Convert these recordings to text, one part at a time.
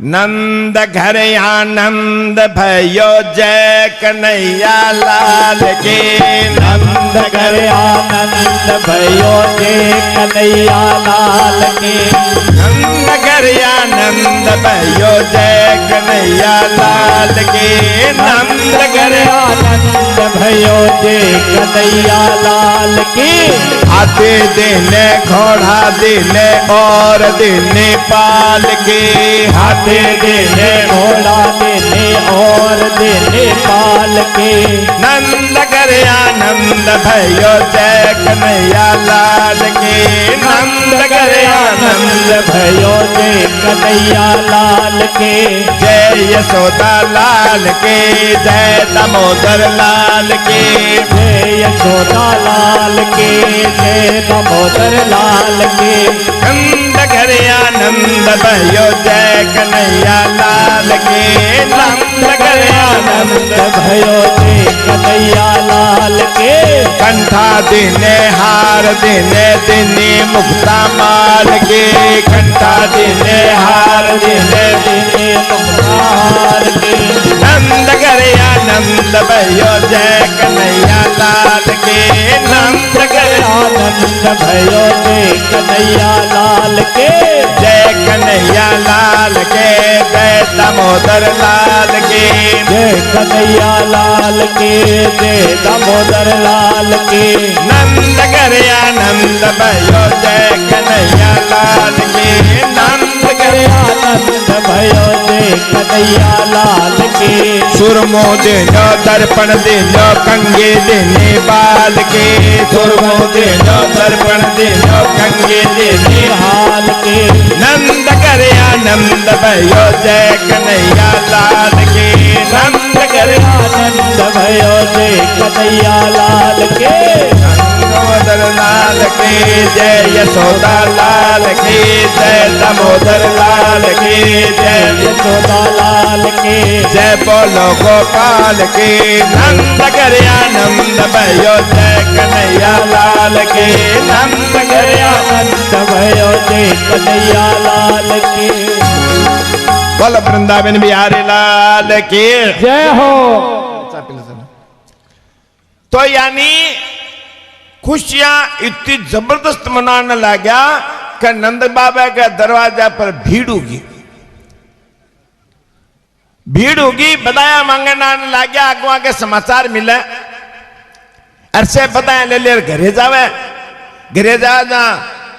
नंद घर आनंद भयो जय कन्हैया लाल के। नंद घर आनंद भयो जय कन्हैया लाल के। नंद घर आनंद भयो जय कन्हैया लाल के। नंद घर आनंद भयो जय कन्हैया लाल के। हाथी देने घोड़ा देने और देने पाल के। हाथी देने घोड़ा देने और देने पाल के। नंद घर आनंद भयो जय कन्हैया लाल के। नंद घर आनंद भयो जय कन्हैया लाल के। जय यशोदा लाल के जय दामोदर लाल के। जय यशोदा लाल के जय दामोदर लाल के। नंद घर आनंद भयो जय कन्हैया लाल के। नंद घर आनंद भयो जय कन्हैया लाल के। कंठा देने हार देने देने मुक्ता माल के। कंठा देने हार देने देने मुक्ताहार के। नंद घर आनंद भयो जय कन्हैया लाल के। नंद घर आनंद भयो जय कन्हैया लाल के। जय कन्हैया लाल के जय दामोदर लाल के। जय कन्हैया लाल के जय दामोदर लाल के। नंद घर आनंद भयो जय कन्हैया लाल के। नंद घर आनंद भयो जय कन्हैया लाल के। सुरमो देनो दर्पण देनो कंगे देने बाल के। सुरमो देनो दर्पण देनो कंगे देने हाल के। नंद घर आनंद भयो जय कन्हैया लाल के। नंद घर आनंद भयो जय कन्हैया लाल के। दामोदर लाल के जय यशोदा लाल के। जय दामोदर लाल के जय यशोदा लाल के। जय बोलो गोपाल के। नंद घर आनंद भयो जय कन्हैया लाल के। नंद घर आनंद भयो जय कन्हैया लाल के। बोल वृंदावन बिहारी लाल के जय हो। तो यानी खुशियां इतनी जबरदस्त मनाने लगा कि नंद बाबा के दरवाजा पर भीड़ होगी। भीड़ होगी बताया मांगने आने लगा। अगवा के समाचार मिले अरसे बताया ले ले घरे जावे। घरे जा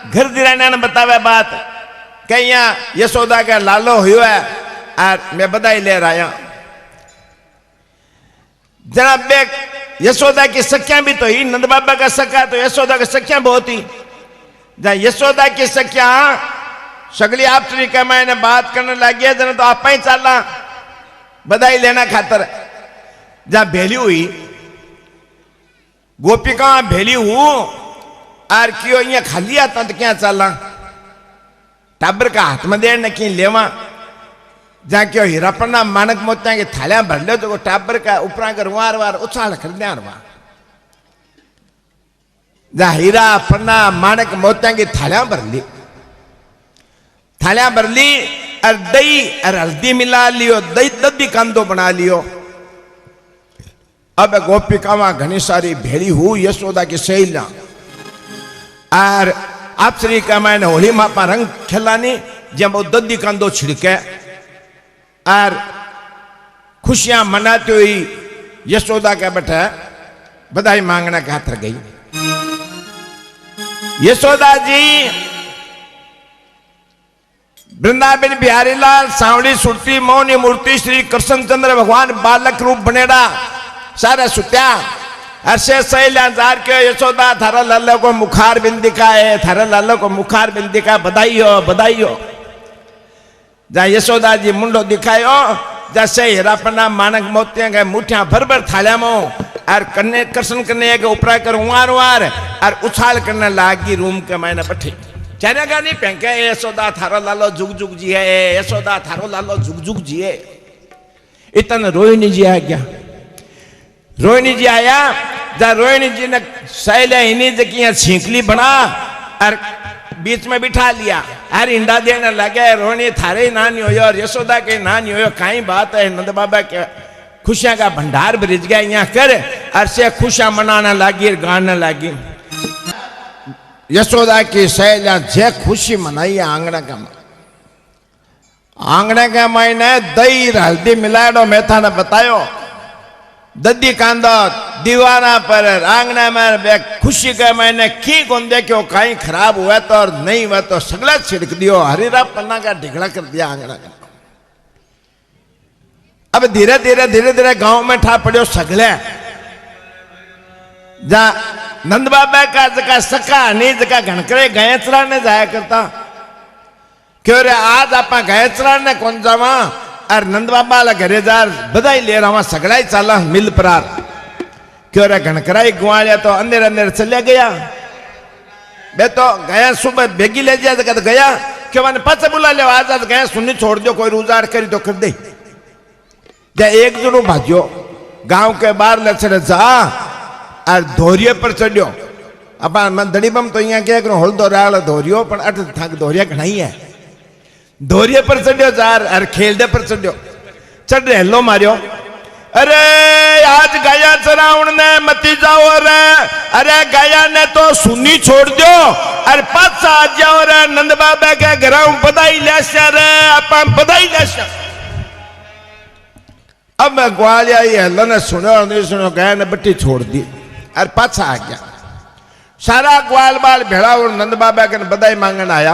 घर दिराना ने बतावे बात कि यहाँ यशोदा का लालो हुआ है और मैं बधाई ले रहा। जनाब बेग यशोदा की सखियां भी तो ही। नंद बाबा का सखा तो यशोदा की सखियां बहुत ही। जहां यशोदा की सखियां सगली आप का मैंने बात करने लगी जना तो आप ही चलना बधाई लेना खातर। जहां भेली हुई गोपिका भेली हूं और क्यों यहाँ खाली आता तो क्या चलना टाबर का हाथ में देना कि लेवा। जहाँ क्यों हीरापन्ना मानक मोतिया की थालियां भर लो तो टाबर का ऊपरा कर वार वार उछाल कर दिया। जहाँ हीरा पन्ना मानक मोतिया की थालियां भर ली। थालियां भर ली और दही और हल्दी मिला लियो। दही दद्दी कांदो बना लियो। अब गोपिकावा घनी सारी भेड़ी हुई यशोदा की सहेलियां और आप श्री का मैंने होली मापा रंग खिलानी जब वो दद्दी कांदो छिड़के और खुशियां मनाती हुई यशोदा का बेटा बधाई मांगना के हाथ गई। यशोदा जी वृंदावन बिहारी लाल सांवड़ी सुरती मौनी मूर्ति श्री कृष्णचंद्र भगवान बालक रूप बनेड़ा सारा सुत्या अरसे सहेलियां जार के यशोदा थारा लाला को मुखार बिंद दिखाए। थारा लाला को मुखार बिंद दिखा बधाई हो बधाई हो। जहाँ यशोदा जी मुंडो दिखायो जैसे हीरापन्ना मानक मोतियां गए मुठियां भर भर थालिया मो और कन्ने कृष्ण कन्ने के ऊपरा कर उवार उवार और उछाल करने लागी रूम के मैंने बैठे। चलेगा नहीं फेंके यशोदा थारो लालो जुग जुग जी है। यशोदा थारो लालो जुग जुग जी है। इतना रोहिणी जी आ गया। रोहिणी जी आया जहाँ रोहिणी जी ने सहेलियां इन्हीं जगह छींकली बना और बीच में बिठा लिया। अरे इंडा देने लगे रोनी थारे नानी हो और यशोदा के नानी हो कहीं बात है नंद बाबा के खुशियां का भंडार ब्रिज गया यहाँ कर और से खुशियां मनाने लगी गाने लगी। यशोदा की सहेलियां जे खुशी मनाई है आंगणे के मायने दही हल्दी मिलाड़ो मैं थाने बतायो दद्दी कांदो दीवाना पर आंगने में खुशी के मैंने की कौन देखो कहीं खराब हुआ तो और नहीं हुआ तो सगला छिड़क दियो हरीरा पन्ना का ढिकड़ा कर दिया आंगना का। अब धीरे धीरे गांव में ठा पड़ो सगले जा नंद बाबा का जगह सका नहीं जगह घनकरे गयचरा ने जाया करता क्यों रे आज आप गयचरा ने कौन जावा और नंद बाबा ला घरे जार बधाई ले रहा सगड़ा ही चाला मिल परार क्यों रे घनकराई गुआलिया तो अंदर अंदर चले गया बे तो गया सुबह बेगी ले जाए तो गया क्यों मैंने पाचा बुला ले आज आज गया सुननी छोड़ दो कोई रोजार करी तो कर दे या एक जनो भाजो गांव के बाहर ले चढ़े जा और धोरिये पर चढ़ो अब मैं दड़ी बम तो यहाँ क्या करूँ होल दौरा धोरियो पर अट थक धोरिया घनाई है धोरिये पर चढ़ो जार और खेलदे पर चढ़ो चढ़ रहे हेलो मारियो अरे आज गया चराउन ने मती जाओ रे अरे गया ने तो सुनी छोड़ दो अरे पासा आ जाओ रे नंद बाबा के घर बधाई ले रे आप बधाई ले। अब मैं ग्वालिया ये हेलो ने सुनो और नहीं सुनो गया ने बट्टी छोड़ दी और पासा आ गया सारा ग्वाल बाल भेड़ा और नंद बाबा के बधाई मांगन आया।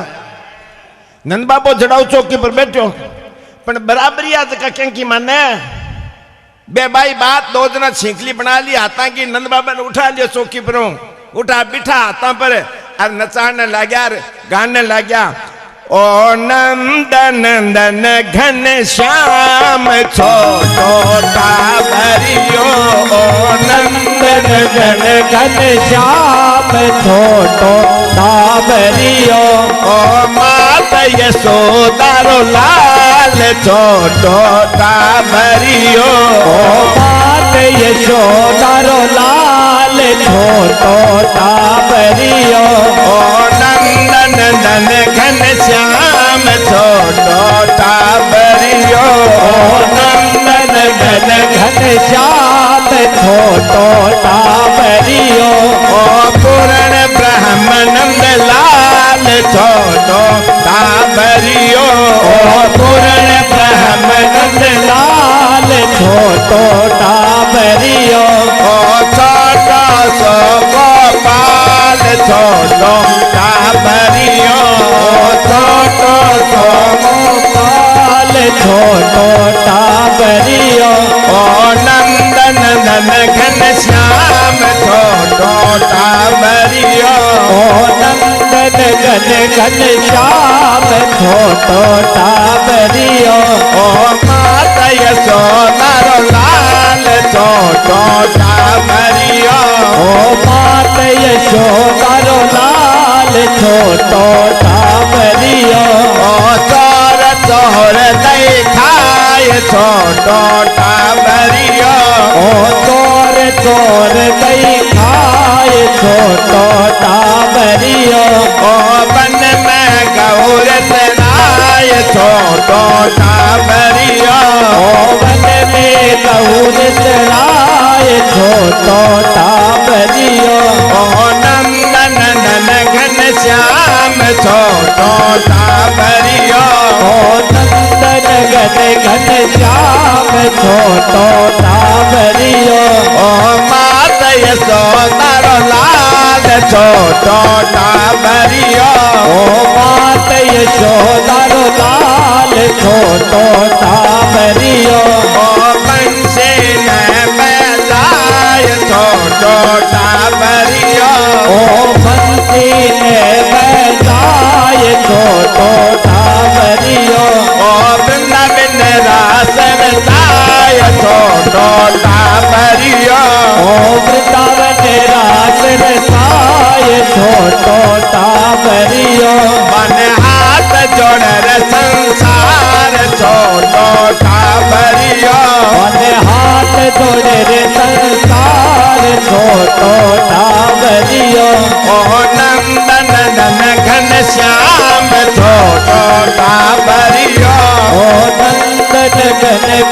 नंद बाबो जड़ाऊ चौकी पर बैठो पर बराबरी आज का क्योंकि माने बे भाई बात दो जना छिंकली बना ली हाथा की नंद बाबा ने उठा लिया चौकी पर उठा बिठा हाथा पर और नचाने लग्या गाने लग्या ओ नंद नंदन घन श्याम छोटो टाबरियो ओ नंदन घन श्याम छोटो टाबरियो ओ मात यशोदारो लाल छोटो टाबरियो ओ मात यशोदारो लाल छोटो टाबरियो ओ नंदन नंदन घन श्याम छोटो टाबरियो ओ नंदन घन श्याम छोटो टाबरियो ओ पूर्ण ब्रह्म नंद लाल छोटो टाबरियो ओ पूर्ण ब्रह्म नंद लाल छोटो टाबरियो ओ छोटो सो गोपाल छोटो टाबरियो छोटो सो गोपाल छोटो टाबरियो ओ नंदन नंदन घन श्याम छोटो टाबरियो ओ नंदन घन श्याम छोटो टाबरियो ओ माता यशोदारो लाल छोटो टाबरियो ओ मात यशोदारो लाल छोटो टाबरियो ओ चोर चोर दई खाए छोटो टाबरियो ओ चोर चोर दई खाए छोटो टाबरियो ओ बन में गौर तनाए छोटो टाबरियो ओ वन में गौर तराए छोटो टाबरियो ओ नंदन नंदन घन श्याम छोटो टाबरियो ओ नंदन घन श्याम छोटो टाबरियो ओ मात यशोदारो लाल छोटो टाबरियो ओ मात यशोदारो लाल छोटो टाबरियो ओ बंसी में बजाए छोटो टाबरियो ओ बंसी ने बजाए छोटो टाबरियो ओ वृंदावन रास रचाए छोटो टाबरियो ओ वृंदावन रास रसाए छोटो टाबरियो मन हाथ जोड़ रे संसार छोटो टाबरियो मन हाथ जोड़े रे संसार छोटो टाबरियो ओ नंदन नंदन घन श्याम छोटो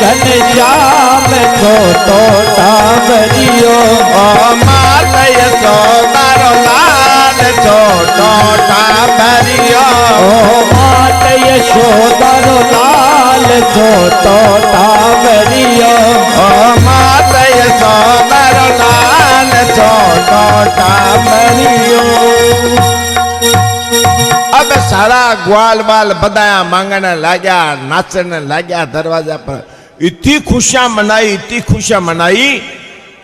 घनश्याम छोटो टाबरियो ओ मात यशोदा रो लाल छोटो टाबरियो ओ मात यशोदा रो लाल छोटो टाबरियो ओ मात यशोदा रो लाल छोटो टाबरियो। अब सारा ग्वाल बाल बधाया मांगने लाग्या नाचने लाग्या दरवाजा पर इतनी खुशियां मनाई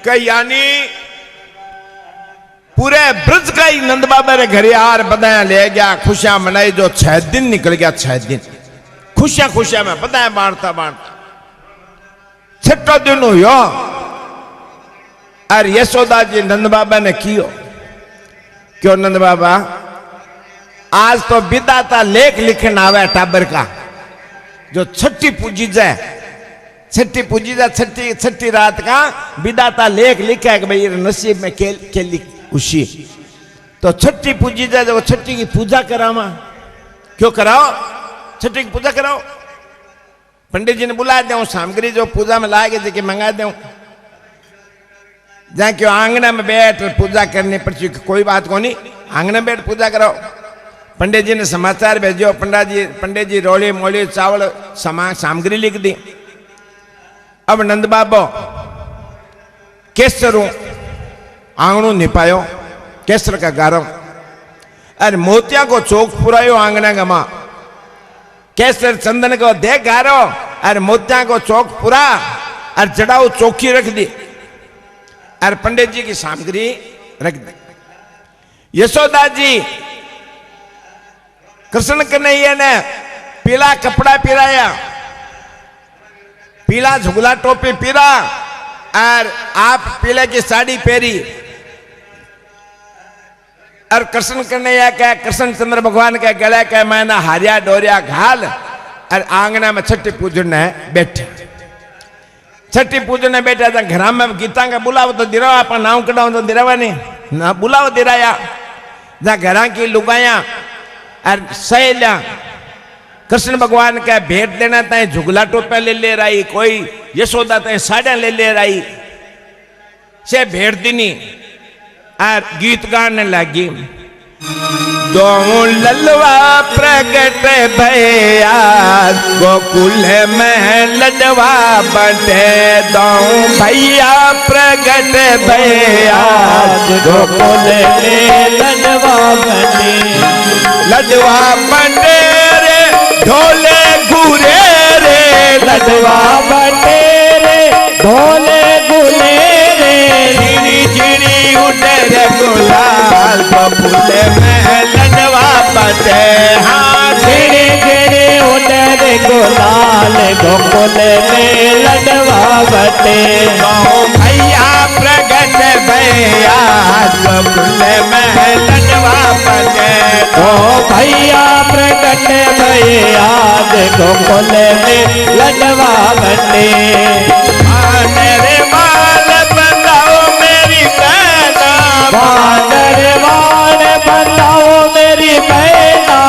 कि यानी पूरे ब्रज का ही नंद बाबा रे घरे आर बधाया ले गया खुशियां मनाई जो 6 दिन निकल गया 6 दिन खुशियां में बधाया बांटता छठो दिन हुयो और यशोदा जी नंद बाबा ने कियो क्यों नंद बाबा आज तो विदाता लेख लिखन आवे टाबर का जो छठी पूजी जाए छठी रात का विदाता लेख लिखा है कि भाई नसीब में केली खुशी तो छठी पूजी जाए वो छठी की पूजा करावा क्यों कराओ छठी की पूजा कराओ पंडित जी ने बुला दे सामग्री जो पूजा में लाएगी जी मंगा दे जहाँ क्यों आंगना में बैठ पूजा करनी पड़ी कोई बात को नहीं आंगना में बैठ पूजा कराओ। पंडित जी ने समाचार भेजो पंडित जी रोली मोली चावल सामग्री लिख दी। अब नंद बाबो केसर आंगणू निपायो केसर का गारो अरे मोतिया को चौक पुरायो आंगना का मां केसर चंदन को दे गारो अरे मोतिया को चौक पुरा और जड़ाऊ चौकी रख दी और पंडित जी की सामग्री रख दी। यशोदा जी कृष्ण कन्हैया ने पीला कपड़ा पिराया पीला झुगला टोपी पीरा और आप पीले की साड़ी पहरी और कृष्ण कन्हैया का कृष्ण चंद्र भगवान के गले के मैंने हारिया डोरिया घाल और आंगना में छठी पूजन बैठे छठी पूजन बैठा था घर में गीता का बुलाओ तो दिरावा अपन नाम कटाओ तो दिरावा नहीं ना बुलाओ दिराया जहाँ घर की लुगाया और सहेलिया कृष्ण भगवान का भेंट देना तय झुगला टोपा ले रही कोई यशोदा तय साड़िया ले रही से भेंट दिनी और गीत गाने लगी। दो ललवा प्रगट भैया गोकुल में लडवा बटे दो भैया प्रगट भैया गोकुल में लडवा बटे रे ढोले घूरे रे लडवा बटे रे ढोले घूरे रे झिड़ी झिड़ी उड़े रे गुलाल गोकुल में लडवा बटे हाँ झिड़ी झिड़ी उड़े रे गुलाल गोकुल में लडवा बटे दो भैया प्रगट भैया गोकुल में लडवा बटे ओ भैया प्रगट भैया गोकुल में लडवा बटे रे बाल बताओ मेरी बहना वानर वान बताओ मेरी बहना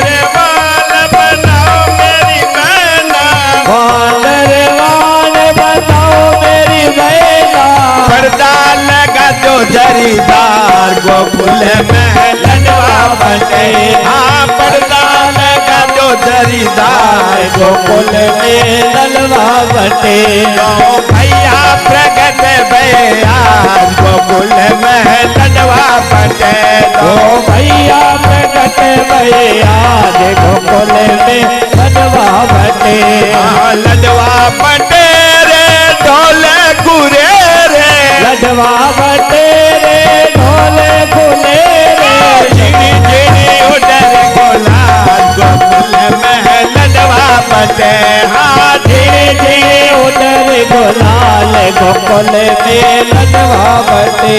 रे बाल बताओ मेरी बहना वानर वान बताओ मेरी बहना पर्दा लगा जो जरीदार गोकुल में लडवा बटे हाँ पर्दा लगा जो जरीदार गोकुल में लडवा बटे दो भैया प्रगट भैया गोकुल में लडवा बटे ओ भैया प्रगट भैया गोकुल में लडवा बटे लडवा बटे रे ढोले गुरे रे लडवा बटे रे ढोले गुले रे झिड़ी झिड़ी उडर गुलाल गोकुल में लडवा बटे हाँ धीरे धीरे उधर गुलाल गोकुल में लडवा बटे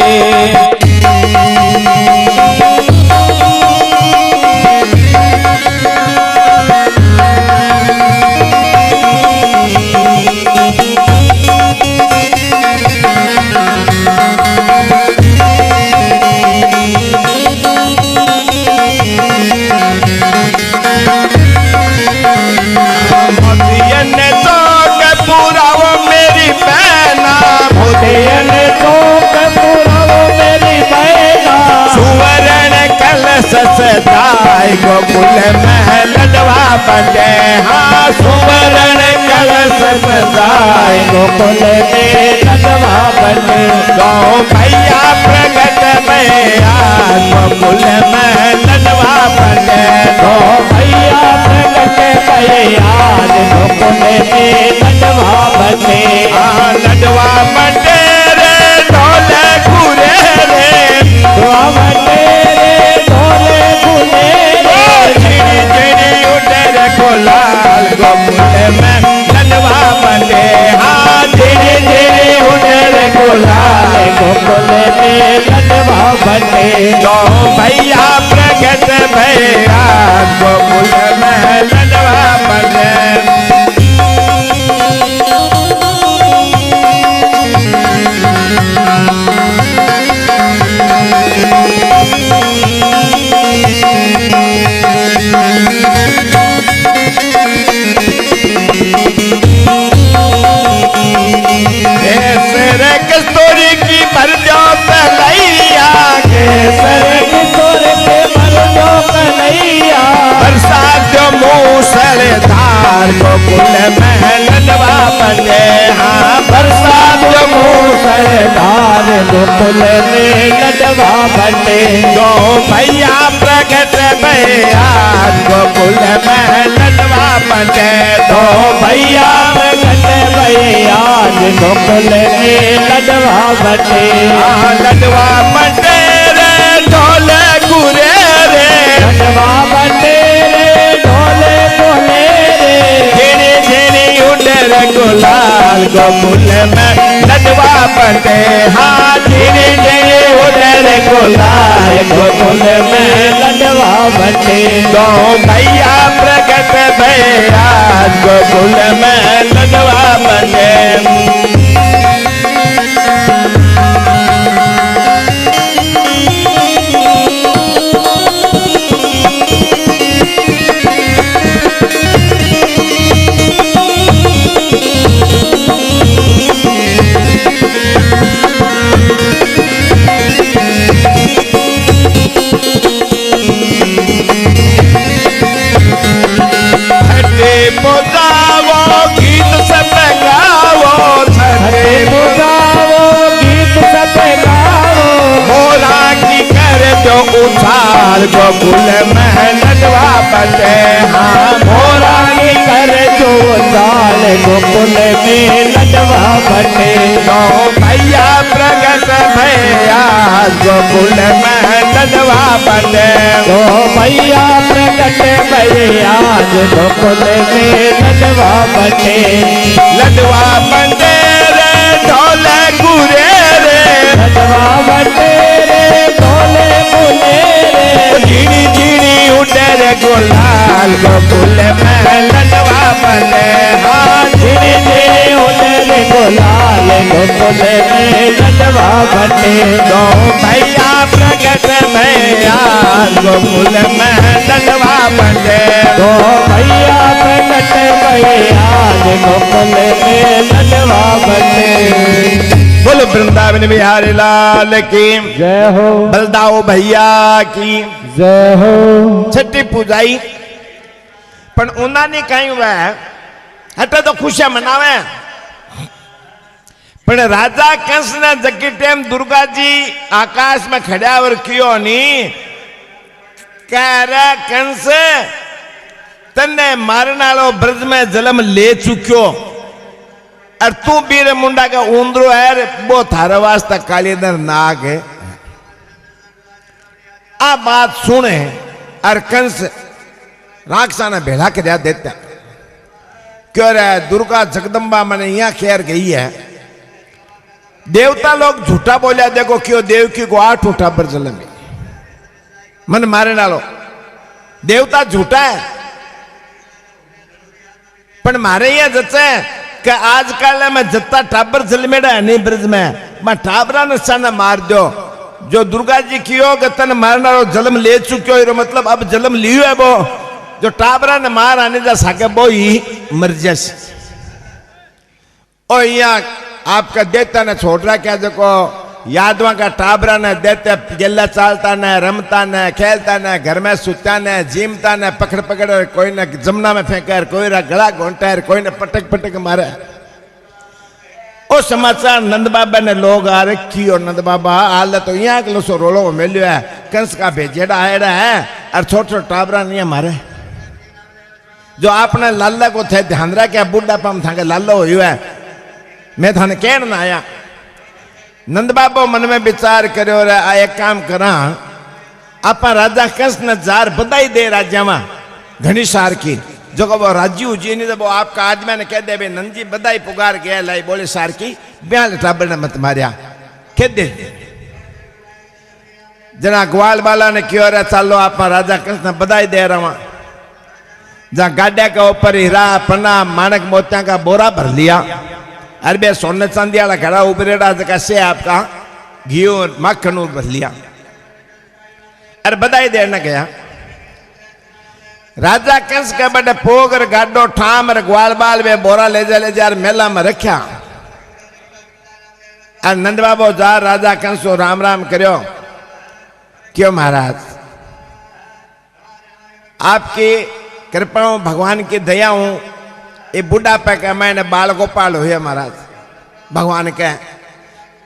मोतियन तो जाए गोकुल में लडवा बने हाँ सुमरण कलश जाए गोकुल में लडवा बने गौ भैया प्रगट में आज गोकुल में लडवा बने गौ भैया प्रगट में आज गोकुल में लडवा बने लडवा बने रे ढोले घूरे रे लडवा बने रे ढोले घूरे रे चिड़ी चिड़ी उठे रे गोलाल गोकुल में लडवा बने हाँ चिड़ी चिड़ी उठे रे गोलाल गोकुल में लडवा बने गौ भैया प्रगट भैया गोकुल में लडवा बने कस्तूरी की भर दो तलैया सर किशोर के भर दो कन्हैया बरसात जो मूसलधार गोकुल में लडवा बने हाँ बरसात जो मूसलधार गोकुल में लडवा बने गौ भैया प्रगट भैया गोकुल में लडवा बने तो भैया प्रगट भैया गोकुल में लडवा बने लडवा बने रे ढोले घूरे रे लडवा बने रे ढोले बोले रे झिनी झिनी उठे रे गुलाल गोकुल में लडवा बने हाँ झिनी झिनी उठे रे गुलाल गोकुल में लडवा बने गौ भैया प्रगट भैया गोकुल में लडवा बने बजाओ गीत सब गाओ छठे बजाओ गीत सब गाओ भोला की कर दो उछाल गोकुल में लडवा बने हाँ भोला की कर जो साल गोकुल में लडवा बने गौ भैया प्रगट भैया गोकुल में लडवा बने तो भैया प्रगट भैया गोकुल में लडवा बने लडवा बने रे ढोले घूरे रे लडवा बने रे ढोले बोले रे झिनी झिनी उठे रे गुलाल गोकुल में लडवा बने हाँ धीरे धीरे उठे रे गुलाल गोकुल में लडवा बने गौ भैया प्रगट भैया गोकुल में लडवा बने तो भैया प्रगट भैया गोकुल में लडवा बने बोलो वृंदावन बिहारी लाल की जय हो बलदाओ भैया की जय हो छठी पूजाई पण उन्होंने कहीं हुआ हटे तो खुशियां मनावे पण राजा कंस ने जगी टेम दुर्गा जी आकाश में खड़ावर कियो नी कह रहा कंस तन्ने मारने वालो ब्रज में जन्म ले चुक्यो और तू बीरे मुंडा का ऊंदरो है वो थारे वास्ता कालीधर नाग है आ बात सुने और कंस राक्षसा ने भेला कर देता क्यों रे दुर्गा जगदम्बा मैंने यहाँ खैर गई है देवता लोग झूठा बोलिया देखो क्यों देवकी को 8 उठा पर जल में मन मारे डालो देवता झूठा है पर मारे ये जच्चे कि आजकल में जत्ता टाबर जल में नहीं ब्रज में मैं टाबरा ने सन मार दो जो दुर्गा जी कियो कि तन मारना जन्म ले चुक्यो ये मतलब अब जन्म लियो है वो जो टाबरा ने मार आने जा सके वो ही मर जैसे और यहाँ आपका देवता ने छोड़ रहा क्या देखो यादवा का टाबरा ने देते गेला चालता ने रमता ने खेलता ने घर में सुता ने जीमता ने पकड़ पकड़ कोई ने जमुना में फेंकर कोई रा गला घोंटा कोई ने पटक पटक मारे। ओ समाचार नंद बाबा ने लोग आ रखी और नंद बाबा हाल तो यहाँ के सो रोलो मिलो है कंस का भेजेड़ा आएड़ा है और छोटे छोटे टाबरा नहीं मारे। जो आपने लाला को थे ध्यान रखा बुढ़ा पम था लालो हुआ है मैं थाने कहना ना आया। नंद बाबा मन में विचार करो आ एक काम करा आप राजा कंस ने जार बधाई दे राज्य में घनी सार की जो को वो राज्य जी नहीं तो वो आपका आज मैंने कह दे भाई नंजी बधाई पुकार गया लाई बोले सार की ब्याल टाबर ने मत मारिया कह दे जना ग्वाल बाला ने क्यों रहा चालो आप राजा कंस ने बधाई दे रहा जहाँ गाड्या के ऊपर हीरा पन्ना माणक मोतिया का बोरा भर लिया अरे सोने चांदी वाला घड़ा उबरेड़ा कैसे आपका घी और मक्खन भर लिया अरे बधाई देने गया। राजा कंस के बड़े पोगर गाडो ठाम और ग्वाल बाल वे बोरा ले जा मेला में रखा और नंद बाबू जा राजा कंस को राम राम करो क्यों महाराज आपकी कृपा भगवान की दया हूं ये बुढ़ापे का मैंने बाल गोपाल हुए महाराज भगवान के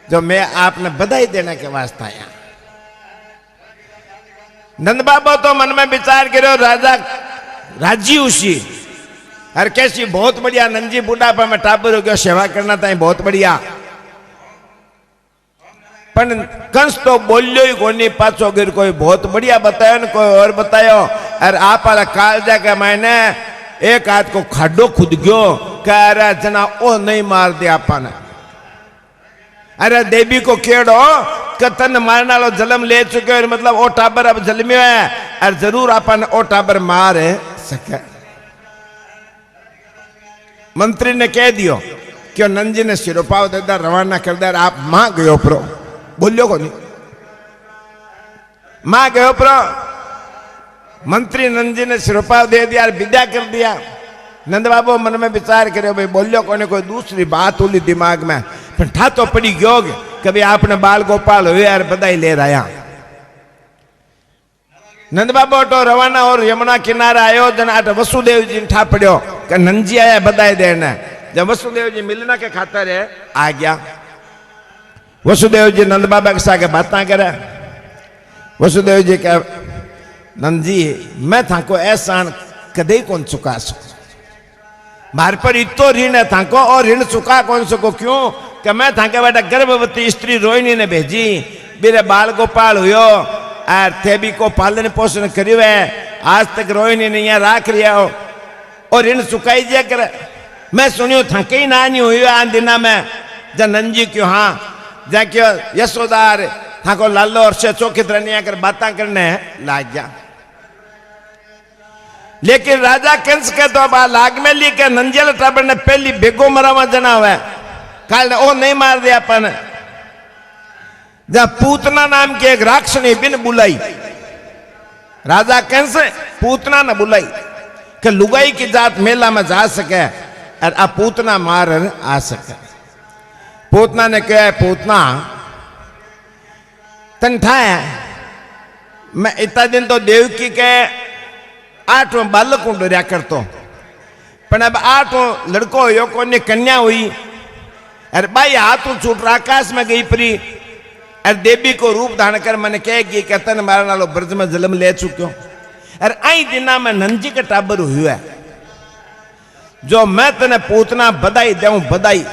जो मैं आपने बधाई देने के वास्ते आया। नंद बाबा तो मन में विचार करो राजा राजी उसी हर कैसी बहुत बढ़िया नंजी बुढ़ापा में टाबर हो गया सेवा करना था बहुत बढ़िया पर कंस तो बोलियो ही कोनी पाछो गिर कोई बहुत बढ़िया बतायो न कोई और बतायो और आप वाला कालजा के मैंने एक हाथ को खाडो खुद गयो कह रहा जना ओ नहीं मार दिया अपन अरे देवी को केड़ो कतन मारना लो जलम ले चुके हो मतलब ओ टाबर अब जलमियो है और जरूर अपन ओ टाबर मार सके। मंत्री ने कह दियो क्यों नंजी ने सिरोपाव देदा रवाना कर दे आप मां गयो प्रो बोलियो को नहीं मां गयो प्रो मंत्री नंजी ने सिरोपाव दे दिया और विदा कर दिया। नंद बाबू मन में विचार करे भाई बोलियो कोने कोई दूसरी बात होली दिमाग में फिर ठा तो पड़ी गयो कभी आपने बाल गोपाल हुए यार बधाई ले रहा। नंद बाबू तो रवाना और यमुना किनारे आयो जन आट वसुदेव जी ठा पड़ो कि नंजी आया बधाई देने जब वसुदेव जी मिलना के खातर है आ गया। वसुदेव जी नंद बाबा के साथ बातें करे वसुदेव जी का नंदी मैं थाको एहसान कदे कौन चुका सकूं मार पर इतो ऋण है थाको और ऋण चुका कौन सको क्यों कि मैं थाके बेटा गर्भवती स्त्री रोहिणी ने भेजी मेरे बाल गोपाल हुयो और थे भी को पालन पोषण करियो है आज तक रोहिणी ने यहाँ राख लिया हो और ऋण चुकाई जे कर मैं सुनियो थाके ही नानी हुई आन दिना में जा नंजी क्यों हाँ जा क्यों यशोदार थाको लालो और से चौकी तरह कर बातें करने लाग गया। लेकिन राजा कंस के तो लाग में ली के नंजियल टाबर ने पहली बेगो मरावा जना हुआ काल ने ओ नहीं मार दिया अपन जब पूतना नाम की एक राक्षसी बिन बुलाई राजा कंस पूतना न बुलाई कि लुगाई की जात मेला में जा सके और अब पूतना मार आ सके। पूतना ने कहा पूतना तन ठाया मैं इतना दिन तो देवकी के 8 बालक डरिया करतो पर अब 8 लड़को यो को ने कन्या हुई अरे भाई हाथ छूट आकाश में गई परी अरे देवी को रूप धारण कर मैंने कहेगी कतन मारने वालों ब्रज में जन्म ले चुक्यो अरे आई दिना में नंजी का टाबर हुआ है जो मैं तने पूतना बधाई दूं बधाई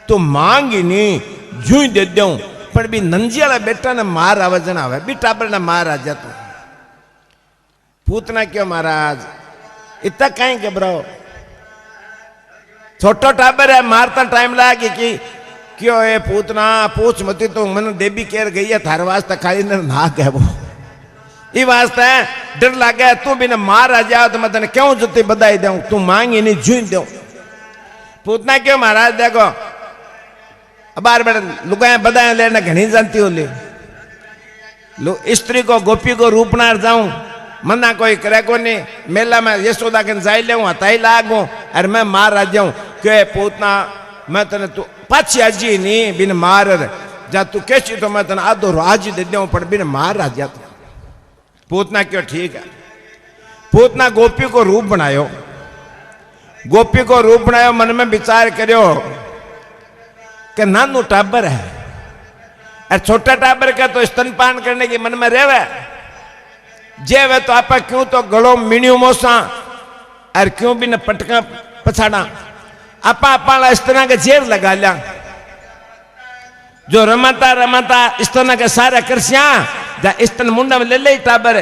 तो मांगी नहीं जू ही दे दूं पर भी नंजी वाला बेटा ने मार आवाजन आवे भी टाबर ने मार आ जातो पूतना क्यों महाराज इतना कहीं घबराओ छोटो टाबर है मारता टाइम लागे कि क्यों ये पूतना पूछ मती तो मन देवी केर गई है थारे वास्ते खाली ना कह वो ये वास्ते डर लगे तू भी ना मार आ जाओ तो मैं तेने क्यों जुती बधाई दूं तू मांगी नहीं जू दूं पूतना क्यों महाराज देखो बार बार लुगाएं बधाई लेना घनी जानती हो ले स्त्री को गोपी को रूपनार जाऊं मना कोई करे को नहीं मेला में यशोदा के जाई ले हताई लागू अरे मैं मार आ जाऊं क्यों पूतना मैं तने तू पाछी अजी नहीं बिन मार जा तू कैसी तो मैं तेना आधो राज दे दूं पर बिन मार राजा तू। पूतना क्यों ठीक है। पूतना गोपी को रूप बनायो, गोपी को रूप बनायो, मन में विचार करो कि नानू टाबर है और छोटा टाबर का तो स्तनपान करने की मन में रेवे जे वे तो आप क्यों तो गलो मीणियों मोसा और क्यों भी न पटका पछाड़ा आपा इस तरह के जेर लगा लिया जो रमाता रमाता इस तरह के सारा करसिया जा इस तरह मुंडा में ले ले टाबर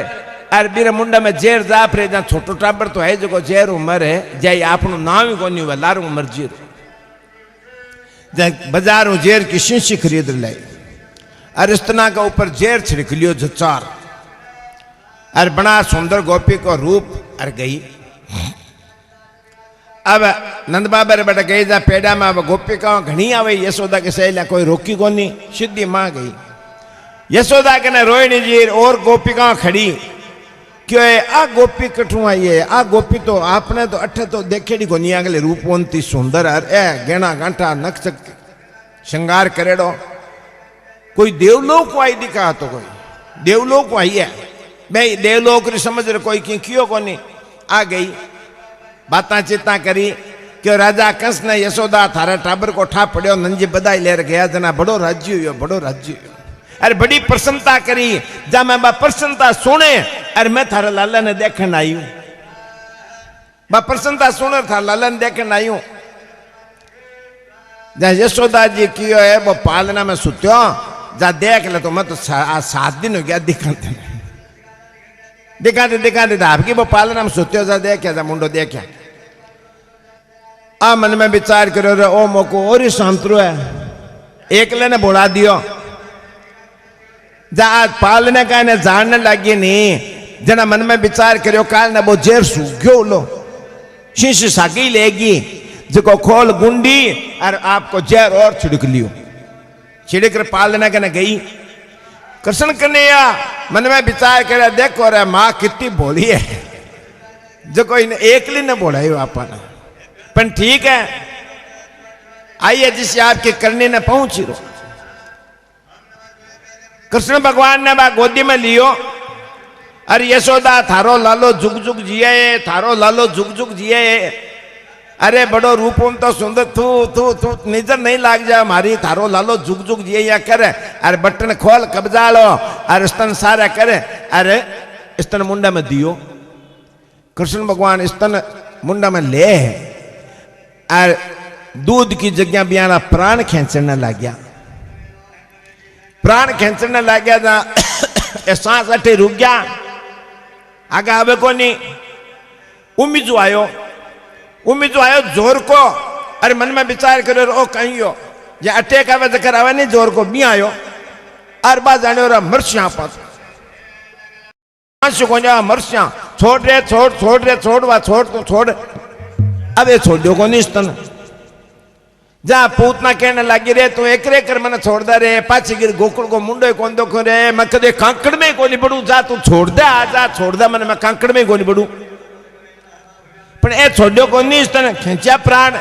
और बीरा मुंडा में जेर जाप रे जा छोटो टाबर तो है जो जेर उमर है जाई आपनो नाम ही कोनी हुआ लारू मर्जी जा बाजारों जेर की शीशी खरीद लाई और इस तरह का ऊपर जेर छिड़क लियो जचार और बड़ा सुंदर गोपी को रूप और गई। अब नंद बाबा रे बेटा गई जा पेड़ा में अब गोपी का घनी आवे यशोदा के सहेलिया कोई रोकी को नहीं सीधी मां गई यशोदा के न रोहिणी जी और गोपिका खड़ी क्यों आ गोपी कठू आई है आ गोपी तो आपने तो अठे तो देखेड़ी को नहीं अगले रूपवंती सुंदर और ए गेना गांठा नक श्रृंगार करेड़ो कोई देवलोक को आई दिखा तो कोई देवलोक को आई है भाई देवलोक री समझ रहे कोई क्यों को नहीं आ गई बाता चिता करी क्यों राजा कंस ने यशोदा थारा टाबर को ठा पड़ो नंजी बधाई लेर गया जना बड़ो राज्य हुयो बड़ो राज्य हुयो अरे बड़ी प्रसन्नता करी जा मैं बा प्रसन्नता सुने अरे मैं थारा लाला ने देखने आई हूं बा प्रसन्नता सुने थारा लाला ने देखने आई हूं जा यशोदा जी कियो है वो पालना में सुत्यो जा देख ले तो मैं तो 7 दिन हो गया दिखाते आपकी वो पालना में सुत्यो जा देख जा मुंडो देख आ मन में विचार करो रे ओ मोको और ही सांतरो है एकले ने बोला दियो जा आज पालने का ने जानने लगी नहीं जना मन में विचार करो काल ने वो जेर सूग्यो लो शीशी सागी लेगी जो खोल गुंडी और आपको जेर और छिड़क लियो छिड़क पालने का ने गई कृष्ण कन्हैया मन में विचार करे देखो रे माँ कितनी बोली है जो कोई ने एकली ने बोला आपने पर ठीक है आइए जिसे आपके करने ने पहुंची रो कृष्ण भगवान ने बा गोदी में लियो अरे यशोदा थारो लालो जुग जुग जिये थारो लालो जुग जुग जिये अरे बड़ो रूपम तो सुंदर तू तू तू नजर नहीं लाग जा हमारी थारो लालो जुग जुग जिये या करे अरे बटन खोल कब्जा लो अरे स्तन सारा करे अरे स्तन मुंडा में दियो कृष्ण भगवान स्तन मुंडा में ले और दूध की जगह बियाना प्राण खेचने लग गया प्राण खेचने लग गया था सांस अटे रुक गया आगे आवे को नहीं उम्मीद आयो जोर को अरे मन में विचार करो ओ कहीं हो ये अटैक आवे जकर आवे नहीं जोर को भी आयो और बात जाने और मर्सिया पास को जा मर्सिया छोड़ अब ये छोड़ दो को नहीं स्तन जा पूतना कहने लगी रे तू एक रे कर मैंने छोड़ दे रे पाछी गिर गोकुल को मुंडो कौन दो रे मैं कदे कांकड़ में को नहीं बढ़ू जा तू छोड़ दे आजा छोड़ दे मैंने मैं कांकड़ में को नहीं बढ़ू पर ए छोड़ो को नहीं स्तन खींचा प्राण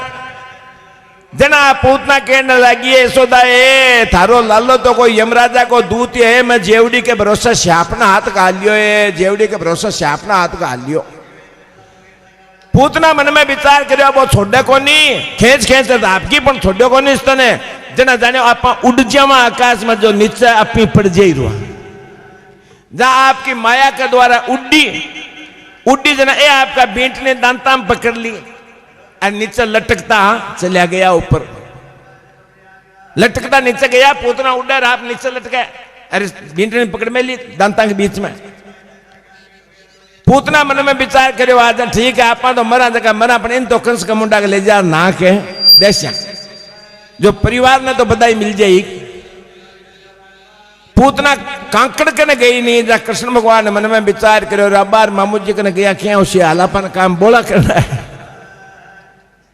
जना पूतना कहने लगी यशोदा ए थारो लालो तो कोई यमराजा को दूत है मैं जेवड़ी के भरोसे श्यापना हाथ गाल लियो है जेवड़ी के भरोसे श्यापना हाथ गाल लियो पूतना मन में विचार करो वो छोड़े को नहीं खेच आपकी पण छोड़ो को नहीं स्तने जना जाने आप उड़ जावा आकाश में जो नीचे अपनी पड़ जाई रुआ जहां आपकी माया के द्वारा उड्डी जना ए आपका बेट ने दांता में पकड़ ली और नीचे लटकता चला गया ऊपर लटकता नीचे गया पूतना उड़ा आप नीचे लटके अरे बेट ने पकड़ में ली दांता के बीच में पूतना मन में विचार करो आज ठीक है आप तो मरा जगह मरा पर इन तो कंस का मुंडा के ले जा ना के देश जो परिवार ने तो बधाई मिल जाएगी पूतना कांकड़ कने गई नहीं जा कृष्ण भगवान मन में विचार करो अबार मामू जी कने गया क्या उसे आलापन काम बोला करना है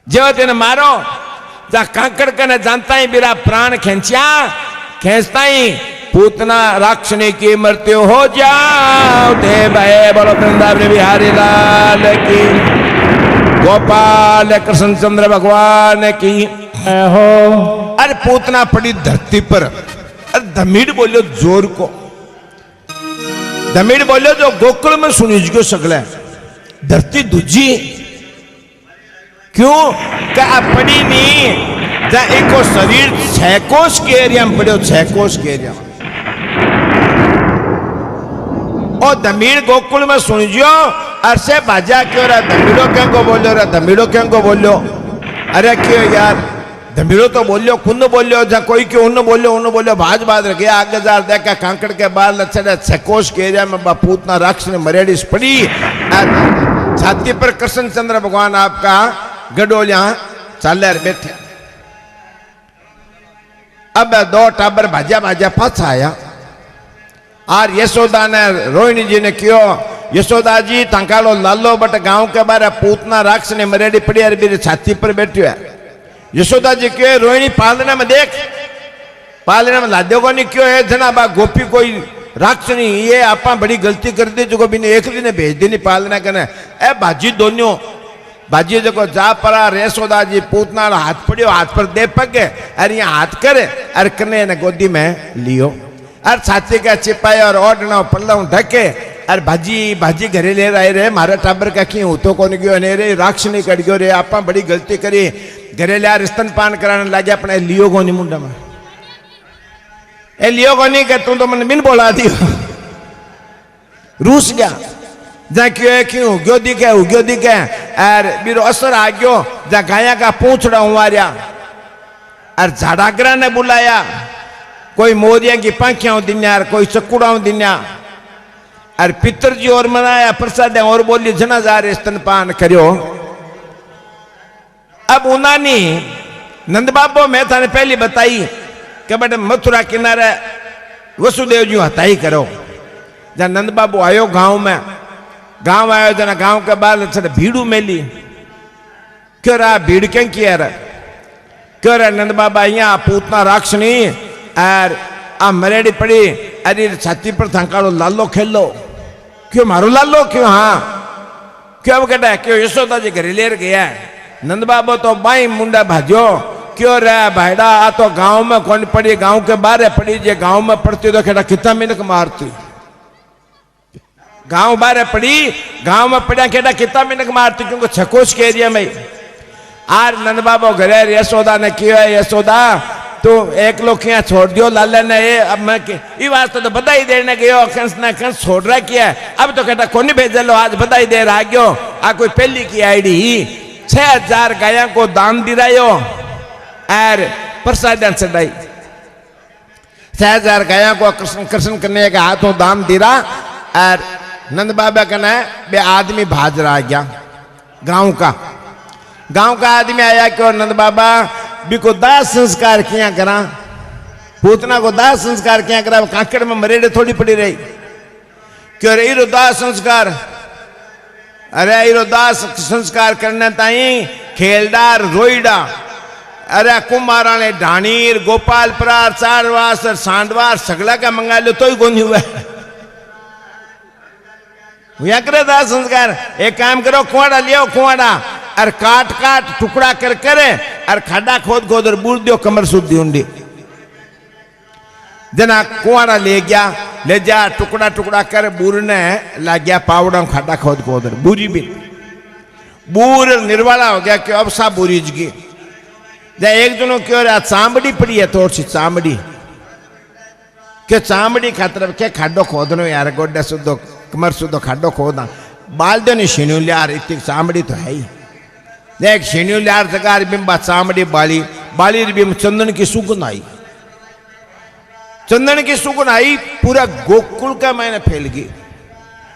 जो तेने मारो जा कांकड़ कने जानता ही मेरा प्राण खींचता ही पूतना राक्षणी की मृत्यु हो जाओ दे भय बोलो वृंदावन बिहारी लाल की गोपाल कृष्ण चंद्र भगवान की हो। अरे पूतना पड़ी धरती पर अरे धमीड़ बोलियो जोर को, धमीड़ बोलियो जो गोकुल में सुनी गयो सगले, धरती दूजी क्यों क्या पड़ी नहीं जा एक शरीर 6 कोष के एरिया में पड़ो, 6 कोष के एरिया में। और धमीड़ गोकुल में सुन जो अरसे बाजा क्यों रहा, धमीड़ो क्यों को बोलो रहा, धमीड़ो क्यों को बोलो, अरे क्यों यार धमीड़ो तो बोलियो, खुद बोलियो, जा कोई क्यों उन बोलियो भाज बाज रखे आगे जार देखा कांकड़ के बाल लच्छे 6 कोष के एरिया में बापूतना राक्ष ने मरेडिस पड़ी, छाती पर कृष्ण चंद्र भगवान आपका गडोल यहां चल बैठे। अब 2 टाबर भाजा भाजा पास आया और यशोदा ने रोहिणी जी ने क्यों, यशोदा जी तंकालो लालो बट गांव के बारे पूतना राक्ष ने मरेडी पड़ी और मेरी छाती पर बैठी है। यशोदा जी क्यों रोहिणी पालने में देख, पालने में लादे को नहीं क्यों है जनाबा गोपी कोई राक्ष नहीं, ये आपा बड़ी गलती कर दी जो बिना एक दिन भेज दी नहीं पालना करने। ए बाजी दोनों बाजी जो जा पड़ा यशोदा जी पूतना हाथ पड़ियो, हाथ पर दे पगे अरे यहाँ हाथ करे अरे कने ने गोदी में लियो और छाती का चिपाए और ओढ़ना पल्ला ढके अरे भाजी भाजी घरे ले रहे रे मारे टाबर का क्यों तो कौन गयो ने रे राक्ष नहीं कट गयो रे, आपा बड़ी गलती करी, घरे लिया स्तनपान कराने लगे अपने लियो को नहीं मुंडा में, ए लियो को नहीं कर तू तो मैंने बिन बोला दियो, रूस गया जा क्यों उग्यो दिखे और बीरो असर आ गयो जा गाया का पूछड़ा हुआ और झाड़ागरा ने बुलाया, कोई मोरिया की पाखियां दिन्या कोई चकुड़ा दिन्या और पितरजी और मनाया प्रसाद और बोली जनाजार स्तनपान करियो। अब उन्होंने नंद बाबो मैं थाने पहली बताई कि बेटे मथुरा किनारे वसुदेव जी हताई करो, जब नंद बाबू आयो गांव में, गांव आयो जना गांव के बाद भीड़ू मेली क्यों रहा भीड़ क्या किया रहा क्यों रहा नंद बाबा यहाँ पूतना राक्ष नहीं और आ मरेडी पड़ी अरे छाती पर थकाड़ो लालो खेलो क्यों मारो लालो क्यों, हाँ क्यों कहता क्यों यशोदा जी घरे लेर गया नंद बाबो तो बाई मुंडा भाजो क्यों रहा भाईडा आ तो गांव में कौन पड़ी, गांव के बाहर पड़ी, जे गांव में पड़ती तो खेड़ा कितना मिनक मारती, गांव बाहर पड़ी गांव में पड़ा खेड़ा कितना मिनक मारती क्योंकि 6 कोष के एरिया में। आर नंद बाबो घरे यशोदा ने क्यों है यशोदा तो एक लोग यहाँ छोड़ दियो लाला ने ये अब मैं ये वास्ते तो बधाई देने गयो कंस ने कंस छोड़ रहा किया, अब तो कहता कौन भेज लो आज बधाई दे रहा गयो आ कोई पहली की आईडी 6000 गाया को दान दिरायो और प्रसाद चढ़ाई, 6000 गाया को कृष्ण करने का हाथों दान दिरा और नंद बाबा कहना बे आदमी भाज रहा गया गांव का आदमी आया क्यों नंद बाबा भी को दाह संस्कार किया करा, पूतना को दाह संस्कार किया करा, कांकड़ में मरेड़े थोड़ी पड़ी रही क्यों रे इरो दाह संस्कार, अरे इरो दाह संस्कार करने ताई खेलदार रोईडा अरे कुमारा ने ढाणीर गोपाल प्रार चारवास और सांडवार सगला का मंगा लो तो ही गोनी हुआ हुआ करे दाह संस्कार। एक काम करो कुआड़ा लियो कुआड़ा और काट टुकड़ा कर करे और खाड़ा खोद और बूढ़ दियो कमर सुधी उंडी जना कुआड़ा ले गया ले जा टुकड़ा कर बूढ़ ने ला गया पावड़ा खाड़ा खोद बूरी भी बूढ़ निर्वाला हो गया क्यों अब सा बूरीज की जा एक जनों क्यों रहा चामड़ी पड़ी है थोड़ी सी चामड़ी के चामड़ी खातर के खाडो खोदनो यार गोड्डा सुधो कमर सुधो खाडो खोदा बाल दो नहीं शीनू लियार इतनी चामड़ी तो है ही देख शीनू लियार जगार बिंबा चामड़ी बाली बिंब चंदन की सुगंध आई, चंदन की सुगंध आई पूरा गोकुल का मैंने फैल गई।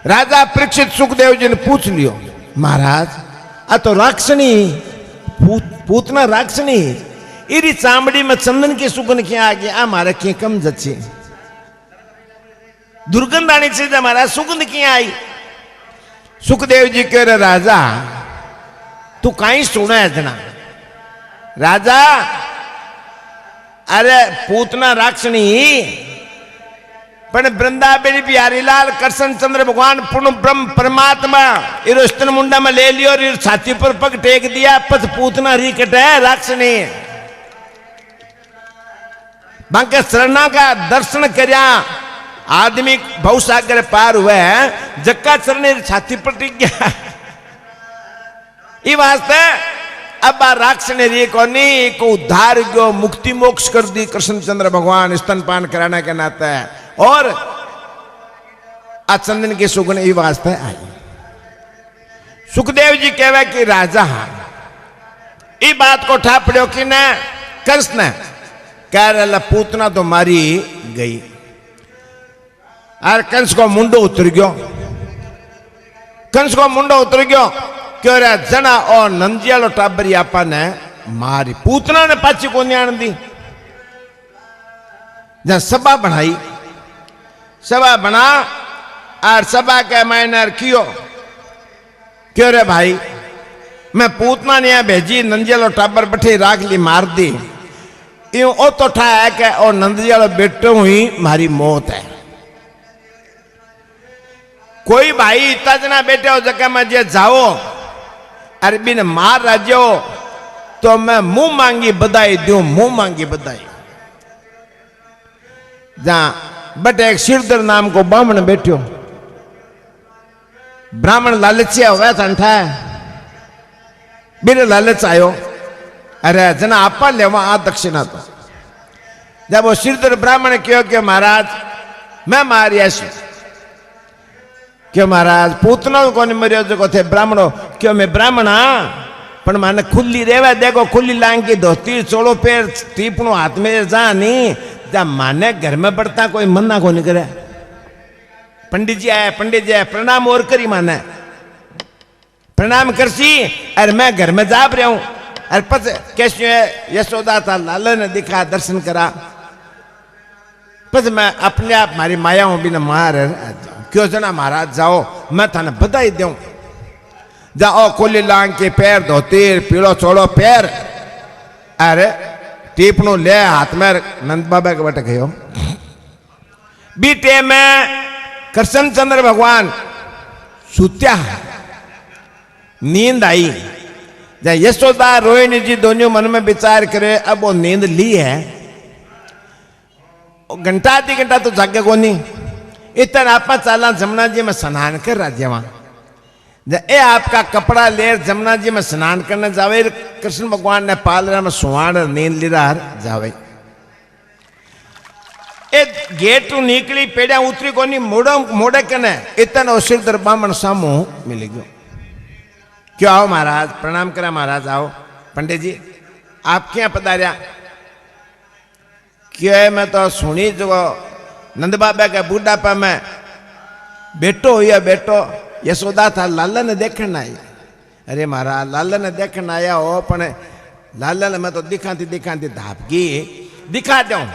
राजा परीक्षित सुखदेव जी ने पूछ लियो महाराज आ तो राक्षणी पूतना राक्षणी इरी चामड़ी में चंदन की सुगंध क्या आ गया हमारा क्या कम जची दुर्गंध आनी चाहिए हमारा सुगंध क्या आई। सुखदेव जी कह रहे राजा तू कहीं सुना है जना राजा अरे पूतना राक्षणी पर वृंदावन बिहारी लाल कृष्ण चंद्र भगवान पूर्ण ब्रह्म परमात्मा इरो स्तन मुंडा में ले लियो और छाती पर पग टेक दिया पत पूतना रिकट है राक्षणी बांके शरणा का दर्शन करया आदमी भवसागर पार हुए जक्का चरने छाती पर टिक गया। ये वास्ते अब आ राक्षस ने री कोनी को उद्धार गयो, मुक्ति मोक्ष कर दी कृष्णचंद्र भगवान स्तनपान कराने के नाते। और आ चंदन की सुगंध ये वास्ते आई। सुखदेव जी कहवे कि राजा ये बात को ठा पड़ो कि न कृष्ण कह रहा पूतना तो मारी गई और कंस को मुंडो उतर गयो। कंस को मुंडो उतर गयो क्यों रे जना और नंदियालो टाबरी आपा ने मारी। पूतना ने पाची को न्याण दी। जहां सभा बनाई, सभा बना और सभा के मायने कियो क्यों रे भाई मैं पूतना ने भेजी नंदियालो टाबर बैठे राख ली मार दी। यूं ओ तो ठा है कि ओ नंदियालो बेटो हुई मारी मौत है। कोई भाई इतना जना बेटे हो जगह में जे जाओ अरबी ने मार राजो तो मैं मुंह मांगी बधाई दूं, मुंह मांगी बधाई। जहां बट एक सिरदर नाम को ब्राह्मण बैठो, ब्राह्मण लालचिया हुआ था, बिना लालच आयो अरे जना आपा लेवा आ दक्षिणा। तो जब वो सिरदर ब्राह्मण कहो कि महाराज मैं मारिया क्यों महाराज पूतना को मरियो जो थे ब्राह्मणो क्यों मैं ब्राह्मण हाँ पर माने खुली रेवा देखो, खुली लांग की धोती चोड़ो पैर टीपणो हाथ में जा नहीं जब माने घर में बढ़ता कोई मन्ना को नहीं करे। पंडित जी आए प्रणाम और करी माने प्रणाम करसी अरे मैं घर में जा रहा हूं। अरे पस कैसे यशोदा था लाला ने दिखा दर्शन करा बस मैं अपने आप मारी माया हूं बिना मार क्यों जना महाराज जाओ मैं थाने बधाई दूं। जाओ कोली लांग के पैर धोती पीड़ो छोड़ो पैर अरे टीपणो ले हाथ में नंद बाबा के बट गयो। बीते में कृष्णचंद्र भगवान सुत्या नींद आई। जब यशोदा रोहिणी जी दोनों मन में विचार करे अब वो नींद ली है घंटा आधी घंटा तो जागे को नहीं इतना आप चाला जमुना जी में स्नान कर राज्य वहां ए आपका कपड़ा ले जमुना जी में स्नान करने जावे कृष्ण भगवान ने पाल में सुहान नींद ली रहा जावे। ए गेट टू निकली पेड़ा उतरी को नहीं मोड़े कने इतना सिरदर ब्राह्मण सामू मिल गयो। क्यों आओ महाराज प्रणाम करा महाराज आओ। पंडित जी आप क्या पधारिया क्यों है मैं तो सुनी जो नंद बाबा के बूढ़ापा में बेटो हुआ बेटो यशोदा था लाला ने देखने आई। अरे महाराज लाला ने देखने आया हो पण लाला ने मैं तो दिखाती धापगी दिखा दूं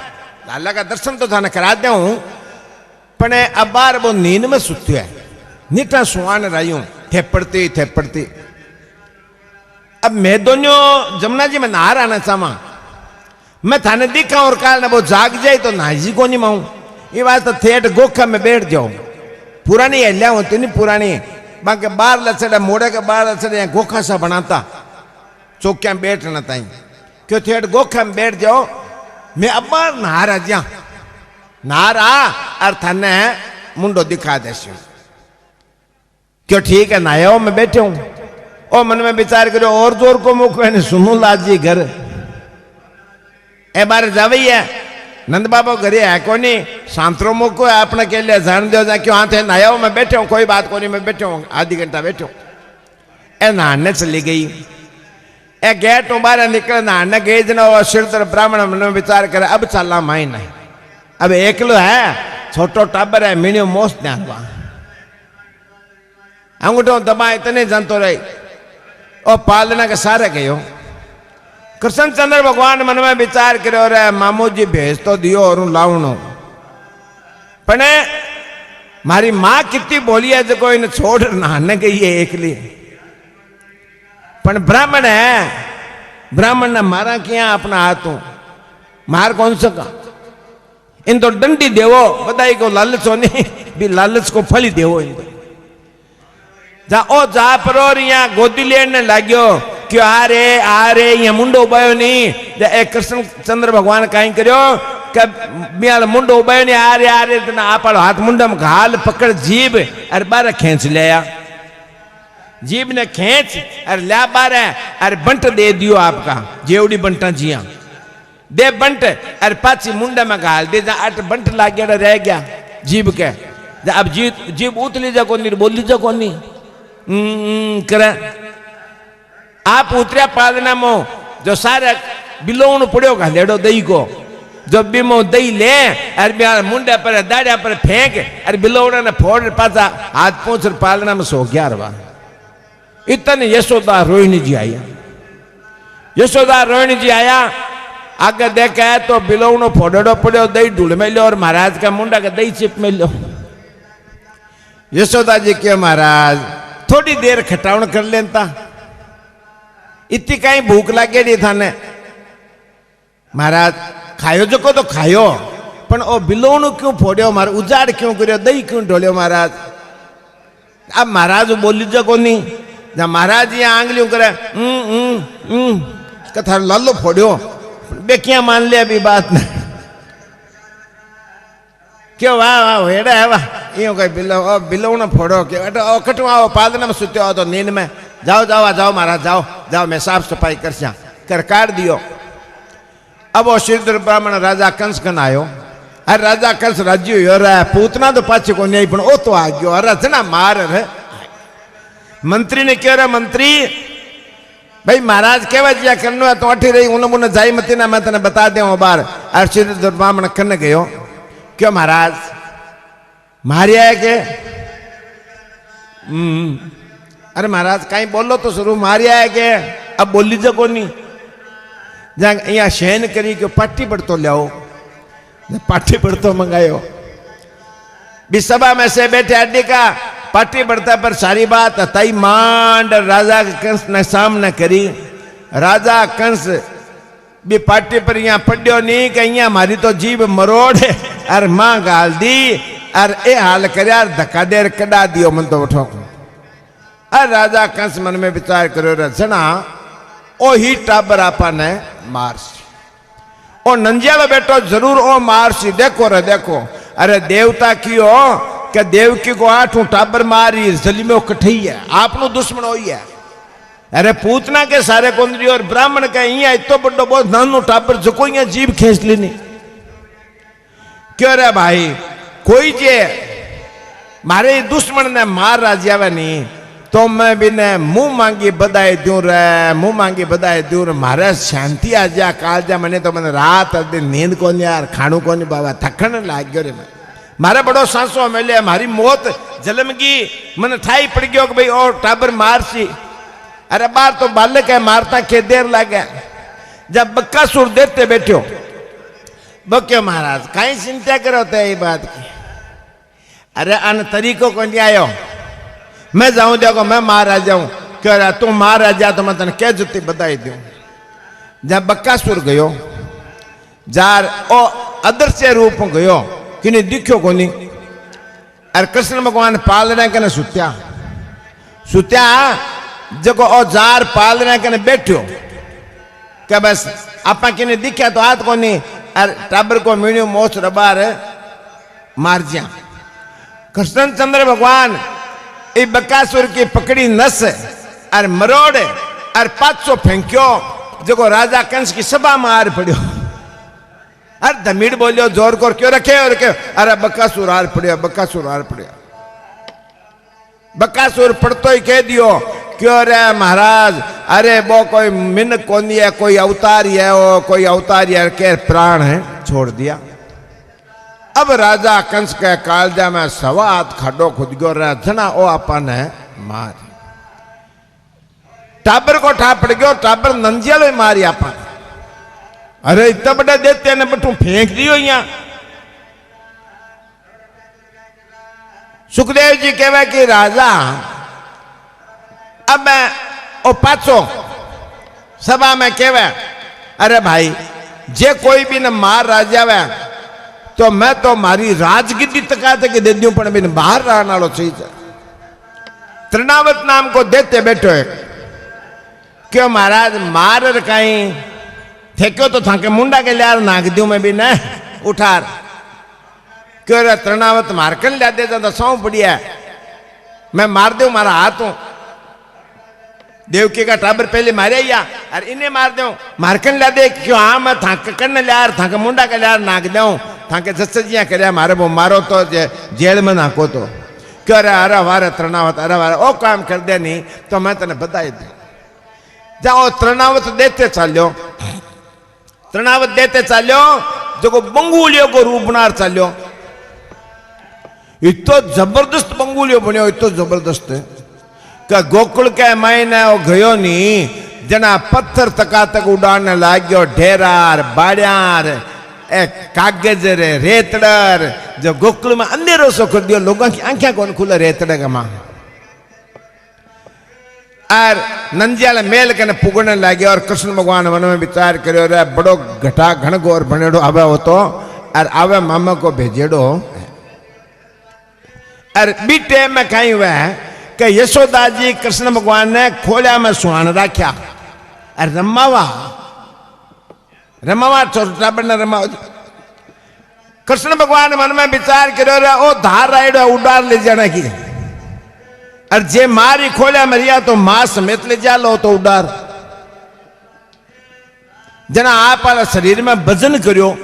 लाला का दर्शन तो थाने करा दूं पण अब बार वो नींद में सुत्यो है नीटा सुहान रही थेपड़ती अब मैं दोनों जमुना जी में नहा आना चाहवा मैं थाने दिखा और काल वो जाग जाए तो नाजी को नहीं माऊं। ये बात तो थेट गोखा में बैठ जाओ पुरानी हल्या होती नहीं पुरानी बाकी बार लचड़े मोड़े के बार लचड़े गोखा सा बनाता चौकिया बैठना ताई क्यों थेट गोखा में बैठ जाओ। मैं अब बार नहारा और थाने मुंडो दिखा दे क्यों ठीक है नहाया मैं बैठे हूं और मन में विचार करो और जोर को मुख सुनू लाजी घर ए बार जावई है नंद बाबा घरे है को नहीं सांतरो मुको है अपने के लिए जान दो क्यों हाथ है नहाया मैं बैठे हूं कोई बात को नहीं मैं बैठे हूं आधी घंटा बैठे हूं। ए नहाने चली गई ए गेट बाहर निकले नहाने गई जना सिरदर ब्राह्मण मन में विचार करे अब चलना माई नहीं अब एकलो है छोटो टाबर है मीणियो मोस ध्यान अंगूठो दबा इतने जानतो रही और पालना के सारे गयो। कृष्णचंद्र भगवान मन में विचार करो रे मामू जी भेज तो दियो और लावनो पण मारी मां कितनी बोली है जो इन छोड़ नहाने गई है एकली पण ब्राह्मण है ब्राह्मण ने मारा क्या अपना हाथों मार कौन सका इन तो डंडी देवो बधाई को लालच हो नहीं भी लालच को फली देवो इन जा ओ जा परो यहाँ गोदी लेने लाग्यो क्यों आ रे ये मुंडो उबायो नहीं कृष्ण चंद्र भगवान कहीं करो કે મિયાળ મુંડો ઉબાઈને આ રે તને આપણો હાથ મુંડામાં ઘાલ પકડ જીભ અરે બારે ખેંચ લેયા जीभ ने खेच अरे ल्या बारे अरे बंट दे दियो आपका जेवड़ी बंटा जिया दे बंट अरे पाची मुंडा में घाल दे जा अट बंट लाग गया रह गया जीभ के अब जीभ उतली जा कोनी बोली जा कोनी करे आप उतरिया पालना मो जो सारे बिलोण पड़ो घालेड़ो दही को जो बीमो दही ले अरे बिहार मुंडा पर दाड़िया पर फेंक अरे बिलोड़ा ने फोड़ पाचा हाथ पहुंच पालना में सो गया रवा इतने यशोदा रोहिणी जी आया यशोदा रोहिणी जी आया आगे देखा है तो बिलोनो फोड़ो पड़ो दही ढूल में लो और महाराज का मुंडा का दही चिप में लो यशोदा जी के महाराज थोड़ी देर खटावण कर लेता इतनी कहीं भूख लगे था ने महाराज खायो जो को तो खायो पण ओ बिलोनो क्यों फोड़ो मार उजाड़ क्यों करो दही क्यों ढोलियो महाराज अब महाराज बोली जो को नहीं जब महाराज यहाँ आंगलियों करे कथा लालो फोड़ो बेकिया मान ले अभी बात न क्यों वाह वाह हेड़ा है वाह यूं कहीं बिलो न फोड़ो क्यों ओ कटो आओ पादना में सुते हो तो नींद में जाओ जाओ जाओ महाराज जाओ जाओ मैं साफ सफाई कर काट दियो अब वो श्रीधर ब्राह्मण राजा कंस कन आयो अरे राजा कंस राज्य हो रहा है पूतना तो पाछे को नहीं पण ओ तो आ गयो अरे जना मार रे मंत्री ने कह रहा मंत्री भाई महाराज केवा जिया करनो है तो अठी रही उन मुन जाई मती ना मैं तने बता दे बार अर्षित ब्राह्मण कन गयो क्यों महाराज मारिया है के अरे महाराज कहीं बोलो तो शुरू मारिया है के अब बोली जो कोनी जा यहाँ शयन करी के पाटी पर तो लाओ पाटी पर तो मंगायो भी सभा में से बैठे अड्डी का पाटी बढ़ता पर सारी बात तई मांड राजा कंस ने सामने करी राजा कंस भी पाटी पर यहाँ पढ़ो नहीं कि यहाँ मारी तो जीभ मरोड़ अर मां गाल दी अर ए हाल कर धक्का देर कड़ा दियो मन तो उठो अर राजा कंस मन में विचार करो जना ओ ही टाबर आपा ने मारसी ओ नंजियालो बेटो जरूर ओ मारसी देखो रे देखो अरे देवता कियो कि देवकी को आठों टाबर मारी जलीमे कठई है आपनो दुश्मन हो है अरे पूतना के सारे कुंदरी और ब्राह्मण का यहाँ इतो बड़ो बहुत नानो टाबर जो कोई यहाँ जीभ खींच लेनी क्यों रे भाई कोई जे मारे दुश्मन ने मार राजियावे नहीं तो मैं भी ने मुंह मांगी बधाई दूं रे मुंह मांगी बधाई दूं रे मारे शांति आ जा काल जा मैंने तो मैंने रात दिन नींद को नहीं यार खाणू को नहीं बाबा थकन लाग गयो रे मैं मारे बड़ो सांसों मिले मारी मौत जलमगी मन ठाई पड़ गयो कि भाई और टाबर मारसी अरे बार तो बालक है मारता के देर लगे जब बक्कासुर देते बैठो बक्यो महाराज कहीं चिंता करो तो ये बात की अरे अन तरीकों को नहीं आयो मैं जाऊं देखो मैं मारा जाऊं कह रहा तू मारा जा तो मैं तेने क्या जुत्ती बधाई दूं जब बक्कासुर गयो जार ओ अदृश्य रूप में गयो किने दिखो को नहीं अरे कृष्ण भगवान पालना कने सुत्या जको ओ जार पालना कने बैठो क्या बस आपा किने दिखा तो हाथ को नहीं अरे टाबर को मीणियो मोच रबार मार जिया कृष्ण चंद्र भगवान ए बकासुर की पकड़ी नस और मरोड़ और 500 फेंक्यो जो राजा कंस की सभा मार पड़ो अरे धमीड़ बोलियो जोर को क्यों रखे और क्यों अरे बकासुर हार पड़िया बकासुर पड़तो ही कह दियो क्यों रे महाराज अरे वो कोई मिन कोनी है कोई अवतारी है वो कोई अवतारी है के प्राण है छोड़ दिया अब राजा कंस के कालजा में सवा हाथ खड्डो खुद गयो रहा जना ओ अपन है मार टाबर को ठा पड़ गयो टाबर नंजियालो मारी अपन अरे इतना बड़ा देते ने बटू फेंक दियो यहाँ सुखदेव जी कहवा कि राजा अब मैं ओ पाछो सभा में कहवा अरे भाई जे कोई भी न मार राजा वे तो मैं तो मारी राजगिद्दी तका तक दे दूं पण बिन बाहर रहने वालों चाहिए तृणावत नाम को देते बैठो है क्यों महाराज मार कहीं फेंक्यो तो थाके मुंडा के लियार नाग दूं मैं भी न उठार क्यों रे तृणावत मारकन ला दे तो सौ बढ़िया मैं मार दू मारा हाथ हूं देवकी का टाबर पहले मारे या और इन्हें मार दू मारकन ला दे क्यों हाँ मैं थाक कन लियार थाक मुंडा का लियार नाक दू थाके जस्जिया कर मारे वो मारो तो जेल में नाको तो क्यों अरे अरे वारे तृणावत अरे वारे ओ काम कर दे नहीं तो मैं तेने बताई दू जाओ तृणावत देते चलो तृणावत देते चलो जो को बंगुलियों को रूपनार चलो इतो जबरदस्त बंगुलियों बनो इतो जबरदस्त का गोकुल के महीने वो गयो नहीं जना पत्थर तका तक उड़ाने लाग्यो ढेरार बाड़ियार कागज रे रेतड़र जो गोकुल में अंधेरो सो कर दियो लोगों की आंखें कौन खुला रेतड़े का मां और नंदियाल मेल के पुगने लगे और कृष्ण भगवान मन में विचार करो रे बड़ो घटा घनघोर बनेड़ो आवे हो तो और आवे मामा को भेजेड़ो और बी टाइम में कहीं हुआ है कि यशोदा जी कृष्ण भगवान ने खोलिया में सुहान रखा और रमावा रमावा छोटा बना रमावा कृष्ण भगवान मन में विचार करो रे ओ धार राइडो उड़ार ले जाना की और जे मारी खोलिया मरिया तो मां समेत ले जा लो तो उड़ार जना आप शरीर में भजन करो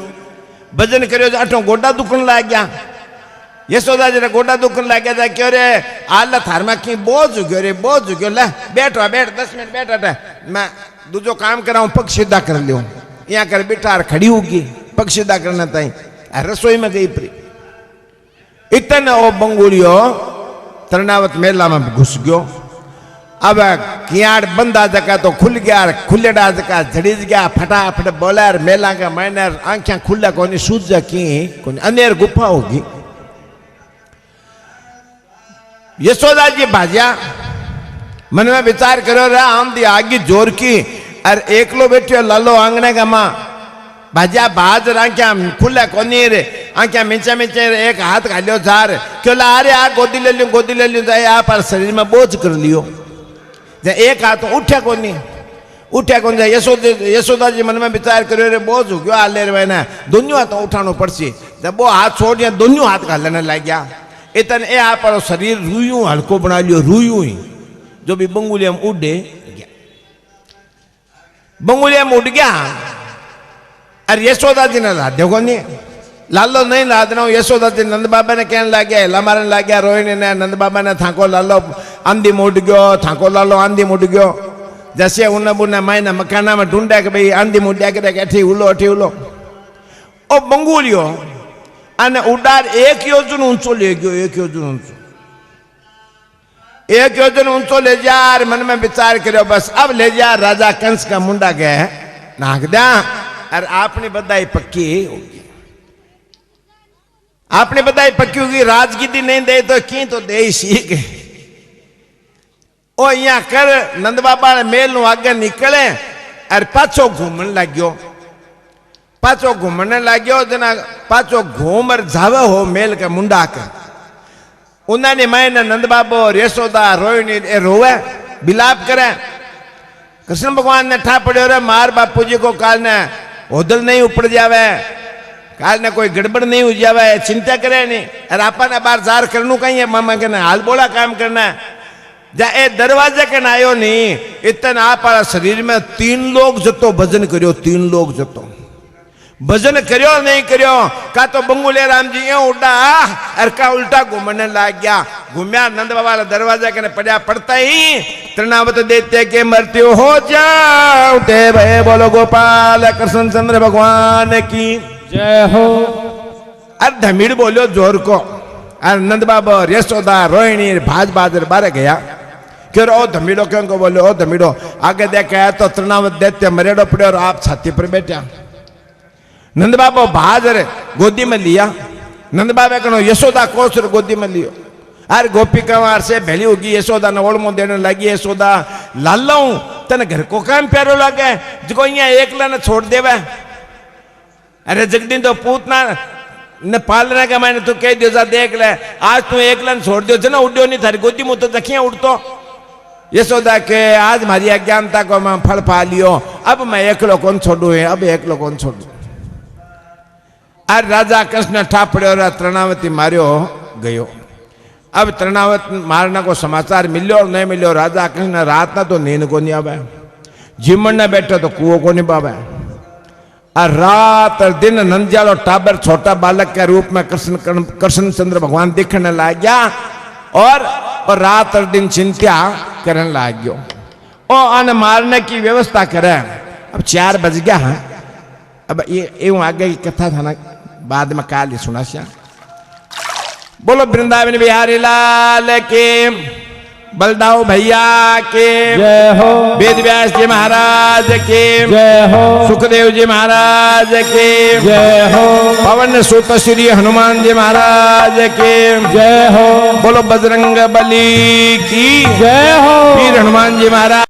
जो अठो गोडा दुखन लग गया यशोदा जी ने गोडा दुखन लग गया क्यों रे आल थार में की बोझ गयो रे बोझ गयो ले बैठ 10 मिनट बैठ मैं दूजो काम कराऊं पग सीधा कर लियो यहाँ कर बिठा खड़ी होगी पग सीधा करना ताई रसोई में गई प्री इतने ओ बंगुलियो तृणावत मेला में घुस गयो अब कियाड़ बंदा जका तो खुल गया खुलेडा जका झड़ी गया फटाफट बोला मेला का मैंने आंखें खुला कोनी सूझ की कोनी अनेर गुफा होगी यशोदा जी भाजिया मन में विचार करो रहा आम दी आगे जोर की और एकलो बैठियो लालो आंगने का मां भाजिया बाज आंख्या खुला कोनी रे आंख्या मिंचे एक हाथ घालियो जार क्यों ला अरे आ गोदी ले लियो जाए आप शरीर में बोझ कर लियो एक हाथ उठा कोनी जाए यशोदा जी मन में विचार करो रे बोझ हो गयो आले रे ना दोनों हाथ उठानो पड़सी जब वो हाथ छोड़ दिया दोनों हाथ घालने लग गया इतन ए आप शरीर रूयू हल्को बना लियो रूयू ही जो भी बंगुलियम उड़े गया बंगुलियम उड़ गया अरे यशोदा जी ने लाद्यो को नहीं लालो नहीं लादना यशोदा जी नंद बाबा ने कहने लग गया हिला मारने लग गया रोहिणी ने नंद बाबा ने थाको लालो आंधी मुड़ गयो थाको लालो आंधी मुड़ गयो जैसे उन बुने मायने मकाना में ढूंढा कि भाई आंधी मुड्या करे अठी उलो ओ बंगुलियो अने उडार एक योजन ऊंचो ले गयो एक योजन ऊंचो ले जा मन में विचार करो बस अब ले जा राजा कंस का मुंडा गया नाक दिया और आपने बधाई पक्की होगी आपने बधाई पक्की होगी राजगीदी नहीं दे तो की तो दे सीख ओ यहाँ कर नंद बाबा ने मेल नु आगे निकले और पाछो घूमने लग्यो जना पाछो घूमर जावे हो मेल के मुंडा के उन्होंने मैंने नंद बाबो यशोदा रोहिणी रोवे बिलाप करे कृष्ण भगवान ने ठा पड़ो रे मार बापू जी को काल ने होदल नहीं उपड़ जावे काल ने कोई गड़बड़ नहीं हो जावे चिंता करे नहीं और आपने बार जार करनू कहीं है मामा के हाल बोला काम करना जा ए दरवाजे के आयो नहीं इतना आप शरीर में 3 लोग जतो भजन करियो 3 लोग जतो भजन करियो नहीं करियो का तो बंगुले राम जी यो उड़ा और का उल्टा घूमने लग गया घूमया नंद बाबा दरवाजा के पड़ा पड़ता ही तृणावत देते के मृत्यु हो जाओ ते भय बोलो गोपाल कृष्ण चंद्र भगवान की जय हो अरे धमीड़ बोलो जोर को और नंद बाबा यशोदा रोहिणी भाज बारे गया क्यों ओ धमीड़ो क्यों को बोलो ओ धमीड़ो आगे देखा तो तृणावत देते मरेड़ो पड़े और आप छाती पर बैठा नंद बाबा भाजर गोदी में लिया नंद बाबा कहो यशोदा कोस गोदी में लियो अरे गोपिका से भैली होगी यशोदा ने ओळमो देने लगी यशोदा लाला हूं तने घर को काम प्यारो लगे जो यहाँ एकला ने छोड़ देवे अरे जगदीन तो पूतना ने पालने का मैंने तो कह दियो जा देख ले आज तू एकला ने छोड़ दियो जना उड्यो नहीं थारी गोदी में तो दखिया उड़तो यशोदा के आज मारी अज्ञानता को मैं फल पा लियो अब मैं एकलो कौन छोड़ू है अब एकलो कौन छोड़ू आ राजा कृष्ण ठापड़ो और तृणावती मारियो गयो। अब तृणावती मारना को समाचार मिलो और नहीं मिलो, राजा कृष्ण रात ना तो नींद को नहीं आवे, जीमन न बैठो तो कुओं को नहीं पावे। और रात और दिन नंदजालो टाबर छोटा बालक के रूप में कृष्ण चंद्र भगवान दिखने लग गया और रात और दिन चिंता करने लग गयो और अन मारने की व्यवस्था करे। अब 4 बज गया है। अब ये आगे की कथा था ना, बाद में काल ही सुना। बोलो वृंदावन बिहारी लाल के, बलदाऊ भैया के जय हो, वेद व्यास जी महाराज के जय हो, सुखदेव जी महाराज के जय हो, पवन सुत श्री हनुमान जी महाराज के जय हो, बोलो बजरंग बली की जय हो, वीर हनुमान जी महाराज।